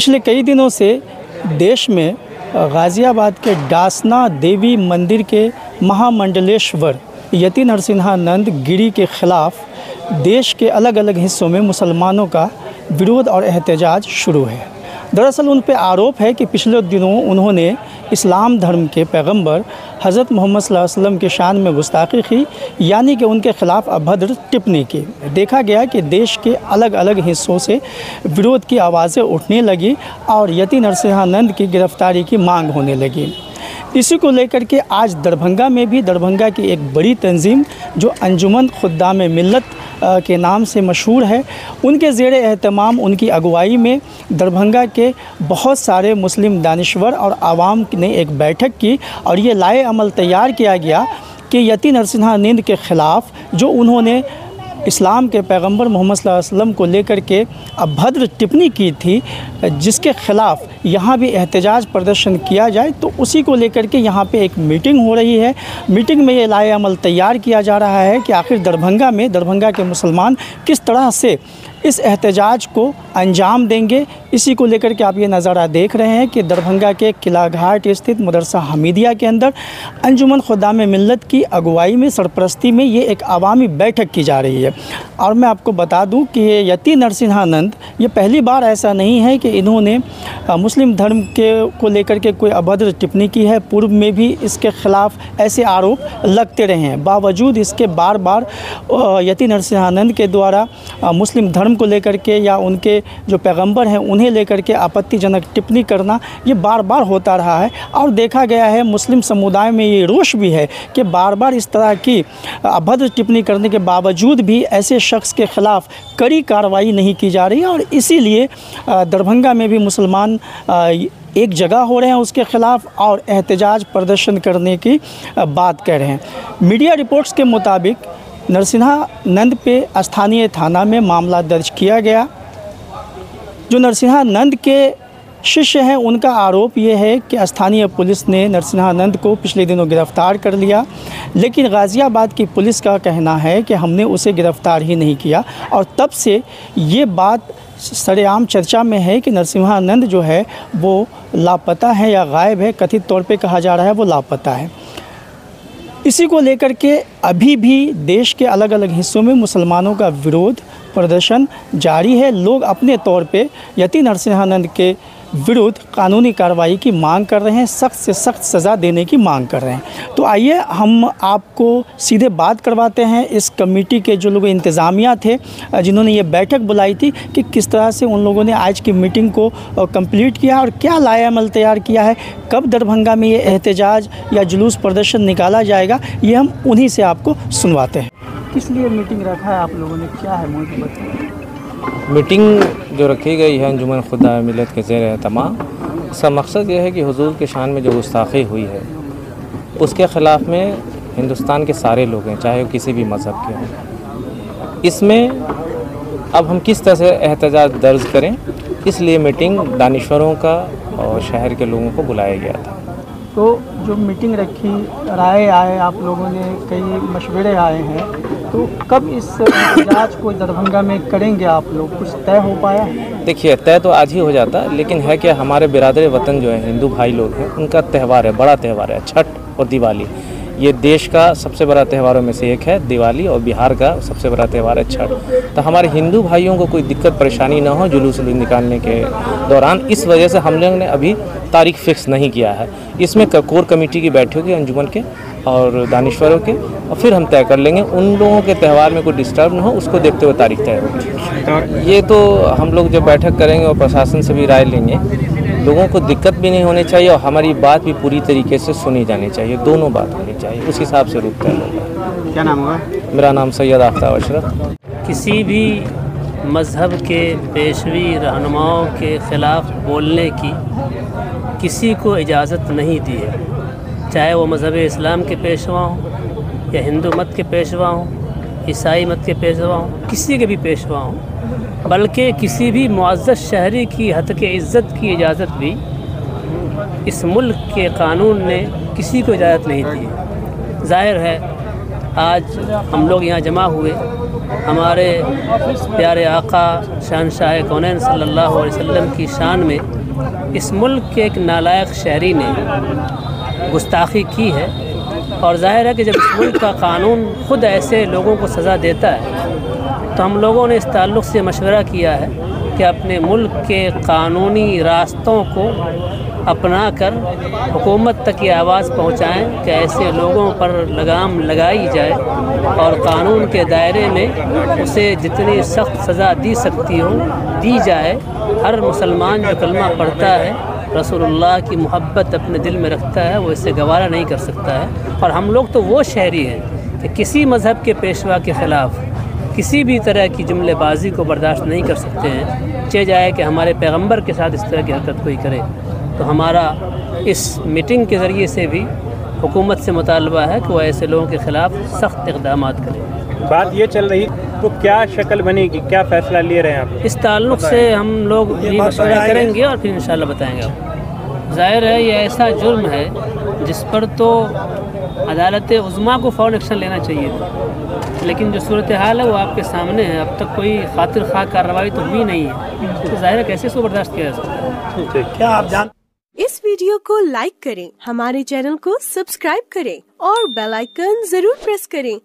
पिछले कई दिनों से देश में गाज़ियाबाद के डासना देवी मंदिर के महामंडलेश्वर यति नरसिम्हानंद गिरी के ख़िलाफ़ देश के अलग अलग हिस्सों में मुसलमानों का विरोध और एहतजाज शुरू है। दरअसल उन पर आरोप है कि पिछले दिनों उन्होंने इस्लाम धर्म के पैगंबर हज़रत मोहम्मद सल्लल्लाहु अलैहि वसल्लम की शान में गुस्ताखी की, यानी कि उनके ख़िलाफ़ अभद्र टिप्पणी की। देखा गया कि देश के अलग अलग हिस्सों से विरोध की आवाज़ें उठने लगी और यति नरसिम्हानंद की गिरफ़्तारी की मांग होने लगी। इसी को लेकर के आज दरभंगा में भी दरभंगा की एक बड़ी तंजीम जो अंजुमन खुद्दाम मिल्लत के नाम से मशहूर है, उनके ज़ेर एहतमाम उनकी अगुवाई में दरभंगा के बहुत सारे मुस्लिम दानिश्वर और आवाम ने एक बैठक की और ये लाए अमल तैयार किया गया कि यति नरसिम्हानंद के ख़िलाफ़ जो उन्होंने इस्लाम के पैगंबर मोहम्मद सल्लल्लाहु अलैहि वसल्लम को लेकर के अभद्र टिप्पणी की थी, जिसके ख़िलाफ़ यहाँ भी एहतजाज प्रदर्शन किया जाए, तो उसी को लेकर के यहाँ पे एक मीटिंग हो रही है। मीटिंग में ये लाए अमल तैयार किया जा रहा है कि आखिर दरभंगा के मुसलमान किस तरह से इस एहतजाज को अंजाम देंगे। इसी को लेकर के आप ये नज़ारा देख रहे हैं कि दरभंगा के किला घाट स्थित मदरसा हमीदिया के अंदर अंजुमन खुद्दाम मिल्लत की अगुवाई में सरपरस्ती में ये एक अवामी बैठक की जा रही है। और मैं आपको बता दूं कि ये यति नरसिम्हानंद ये पहली बार ऐसा नहीं है कि इन्होंने मुस्लिम धर्म को लेकर के कोई अभद्र टिप्पणी की है। पूर्व में भी इसके ख़िलाफ़ ऐसे आरोप लगते रहे हैं। बावजूद इसके बार बार यति नरसिम्हानंद के द्वारा मुस्लिम धर्म को लेकर के या उनके जो पैगंबर हैं उन्हें लेकर के आपत्तिजनक टिप्पणी करना ये बार बार होता रहा है। और देखा गया है मुस्लिम समुदाय में ये रोष भी है कि बार बार इस तरह की अभद्र टिप्पणी करने के बावजूद भी ऐसे शख्स के ख़िलाफ़ कड़ी कार्रवाई नहीं की जा रही है। और इसीलिए दरभंगा में भी मुसलमान एक जगह हो रहे हैं उसके ख़िलाफ़ और एहतजाज प्रदर्शन करने की बात कह रहे हैं। मीडिया रिपोर्ट्स के मुताबिक नरसिम्हानंद पे स्थानीय थाना में मामला दर्ज किया गया। जो नरसिम्हानंद के शिष्य हैं उनका आरोप ये है कि स्थानीय पुलिस ने नरसिम्हानंद को पिछले दिनों गिरफ़्तार कर लिया, लेकिन गाज़ियाबाद की पुलिस का कहना है कि हमने उसे गिरफ़्तार ही नहीं किया। और तब से ये बात सरेआम चर्चा में है कि नरसिम्हानंद जो है वो लापता है या गायब है। कथित तौर पे कहा जा रहा है वो लापता है। इसी को लेकर के अभी भी देश के अलग अलग हिस्सों में मुसलमानों का विरोध प्रदर्शन जारी है। लोग अपने तौर पे यति नरसिम्हानंद के विरुद्ध कानूनी कार्रवाई की मांग कर रहे हैं, सख्त से सख्त सज़ा देने की मांग कर रहे हैं। तो आइए हम आपको सीधे बात करवाते हैं इस कमेटी के जो लोग इंतज़ामिया थे जिन्होंने ये बैठक बुलाई थी कि किस तरह से उन लोगों ने आज की मीटिंग को कंप्लीट किया और क्या लाए अमल तैयार किया है, कब दरभंगा में ये एहतजाज या जुलूस प्रदर्शन निकाला जाएगा, ये हम उन्हीं से आपको सुनवाते हैं। किस लिए मीटिंग रखा है आप लोगों ने, क्या है मुझे बताइए। मीटिंग जो रखी गई है अंजुमन खुद्दाम मिल्लत के ज़ेर एहतमाम, इसका मकसद ये है कि हुजूर के शान में जो गुस्ताखी हुई है उसके ख़िलाफ़ में हिंदुस्तान के सारे लोग हैं, चाहे वो किसी भी मज़हब के हों। इसमें अब हम किस तरह से एहतजाज दर्ज करें, इसलिए मीटिंग दानिश्वरों का और शहर के लोगों को बुलाया गया था। तो जो मीटिंग रखी, राय आए, आप लोगों ने कई मशवरे आए हैं, तो कब इस एहतजाज को दरभंगा में करेंगे आप लोग, कुछ तय हो पाया है? देखिए, तय तो आज ही हो जाता, लेकिन है कि हमारे बिरादर वतन जो है हिंदू भाई लोग हैं, उनका त्यौहार है, बड़ा त्यौहार है छठ और दिवाली। ये देश का सबसे बड़ा त्योहारों में से एक है दिवाली, और बिहार का सबसे बड़ा त्यौहार है छठ। तो हमारे हिंदू भाइयों को कोई दिक्कत परेशानी ना हो जुलूस निकालने के दौरान, इस वजह से हम लोग ने अभी तारीख फिक्स नहीं किया है। इसमें कोर कमेटी की बैठक होगी अंजुमन के और दानिश्वरों के, और फिर हम तय कर लेंगे। उन लोगों के त्यौहार में कोई डिस्टर्ब ना हो उसको देखते हुए तारीख तय होगी। ये तो हम लोग जब बैठक करेंगे और प्रशासन से भी राय लेंगे, लोगों को दिक्कत भी नहीं होनी चाहिए और हमारी बात भी पूरी तरीके से सुनी जानी चाहिए, दोनों बात होनी चाहिए, उस हिसाब से रुख तय होगा। क्या नाम होगा? मेरा नाम सैयद आफ्ताब अशरफ। किसी भी मज़हब के पेशवी रहनुमाओं के ख़िलाफ़ बोलने की किसी को इजाज़त नहीं दी है, चाहे वो मज़हब इस्लाम के पेशवा हों या हिंदू मत के पेशवा हों, ईसाई मत के पेशवा हों, किसी के भी पेशवा हों, बल्कि किसी भी मुअज़्ज़ज़ शहरी की हक़ इज़्ज़त की इजाज़त भी इस मुल्क के कानून ने किसी को इजाज़त नहीं दी। ज़ाहिर है आज हम लोग यहाँ जमा हुए हमारे प्यारे आका शहंशाह कौनैन सल्लल्लाहु अलैहि वसल्लम की शान में इस मुल्क के एक नालायक शहरी ने गुस्ताखी की है। और ज़ाहिर है कि जब इस मुल्क का कानून ख़ुद ऐसे लोगों को सज़ा देता है तो हम लोगों ने इस ताल्लुक़ से मशवरा किया है कि अपने मुल्क के कानूनी रास्तों को अपना कर हुकूमत तक ये आवाज़ पहुँचाएँ कि ऐसे लोगों पर लगाम लगाई जाए और कानून के दायरे में उसे जितनी सख्त सज़ा दी सकती हो दी जाए। हर मुसलमान जो कलमा पढ़ता है, रसूलुल्लाह की मोहब्बत अपने दिल में रखता है, वो इससे गवारा नहीं कर सकता है। और हम लोग तो वो शहरी हैं कि किसी मज़हब के पेशवा के ख़िलाफ़ किसी भी तरह की जुमलेबाजी को बर्दाश्त नहीं कर सकते हैं, चाहे जाए कि हमारे पैगंबर के साथ इस तरह की हरकत कोई करे। तो हमारा इस मीटिंग के ज़रिए से भी हुकूमत से मुतालबा है कि वह ऐसे लोगों के ख़िलाफ़ सख्त इक़दामात करें। बात ये चल रही तो क्या शक्ल बनेगी, क्या फ़ैसला ले रहे हैं आप? इस ताल्लुक़ से हम लोग ये मशवरा करेंगे और फिर इंशाल्लाह बताएंगे आपको। ज़ाहिर है ये ऐसा जुर्म है जिस पर तो अदालत उज़्मा को फ़ौरन एक्शन लेना चाहिए था, लेकिन जो सूरत हाल है वो आपके सामने है। अब तक कोई खातिर ख़्वाह कार्रवाई तो हुई नहीं है, तो ज़ाहिर है कैसे इसको बर्दाश्त किया जा सकता है। क्या आप जान इस वीडियो को लाइक करें, हमारे चैनल को सब्सक्राइब करें और बेल आइकन जरूर प्रेस करें